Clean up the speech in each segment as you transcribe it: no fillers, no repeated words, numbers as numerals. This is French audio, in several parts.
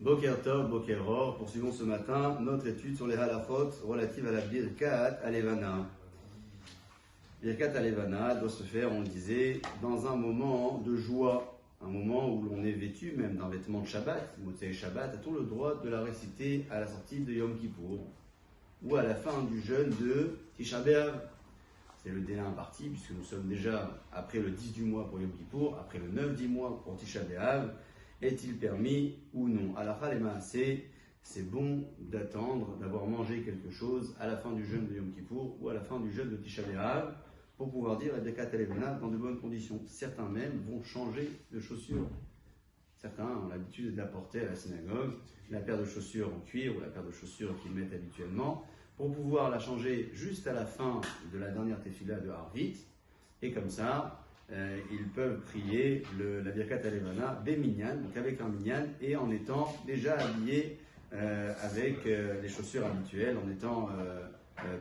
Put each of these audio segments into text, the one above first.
Boker Tov, Boker Or, poursuivons ce matin notre étude sur les halachot relatives à la Birkat Alevana. Birkat Alevana doit se faire, on le disait, dans un moment de joie, un moment où l'on est vêtu même d'un vêtement de Shabbat, Motzei Shabbat, a-t-on le droit de la réciter à la sortie de Yom Kippour ou à la fin du jeûne de Tisha B'Av. C'est le délai imparti puisque nous sommes déjà après le 10 du mois pour Yom Kippour, après le 9 du mois pour Tisha B'Av. Est-il permis ou non? Halakha lemaaseh, c'est bon d'attendre, d'avoir mangé quelque chose à la fin du jeûne de Yom Kippour ou à la fin du jeûne de Tisha B'Av pour pouvoir dire la Birkat Alevana dans de bonnes conditions. Certains même vont changer de chaussures. Certains ont l'habitude d'apporter à la synagogue la paire de chaussures en cuir ou la paire de chaussures qu'ils mettent habituellement pour pouvoir la changer juste à la fin de la dernière tefila de Harvit. Et comme ça, ils peuvent prier la Birkat Alevana Beminyan, donc avec un minyan, et en étant déjà habillés avec les chaussures habituelles, en étant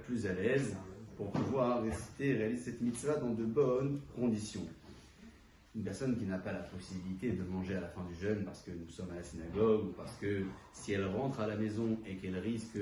plus à l'aise pour pouvoir réciter et réaliser cette mitzvah dans de bonnes conditions. Une personne qui n'a pas la possibilité de manger à la fin du jeûne parce que nous sommes à la synagogue ou parce que si elle rentre à la maison et qu'elle risque,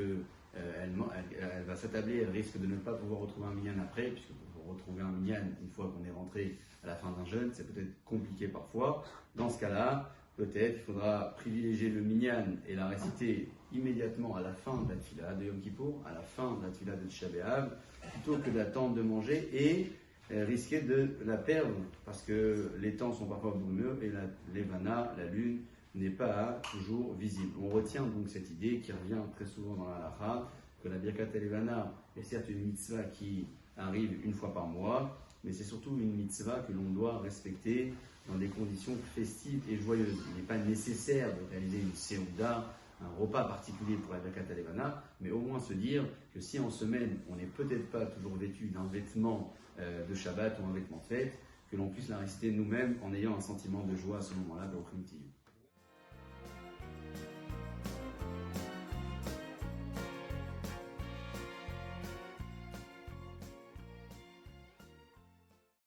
elle va s'attabler, elle risque de ne pas pouvoir retrouver un minyan après, puisque pour retrouver un minyan une fois qu'on est rentré à la fin d'un jeûne, c'est peut-être compliqué parfois. Dans ce cas-là, peut-être il faudra privilégier le minyan et la réciter immédiatement à la fin de la tefila de Yom Kippour, à la fin de la tefila de Tisha B'Av, plutôt que d'attendre de manger et risquer de la perdre parce que les temps sont parfois brumeux et la Levana, la lune, n'est pas toujours visible. On retient donc cette idée qui revient très souvent dans la halakha, que la Birkat Alevana est certes une mitzvah qui arrive une fois par mois, mais c'est surtout une mitzvah que l'on doit respecter dans des conditions festives et joyeuses. Il n'est pas nécessaire de réaliser une seuda, un repas particulier pour la Birkat Alevana, mais au moins se dire que si en semaine on n'est peut-être pas toujours vêtu d'un vêtement de Shabbat ou un vêtement de fête, que l'on puisse la réciter nous-mêmes en ayant un sentiment de joie à ce moment-là, de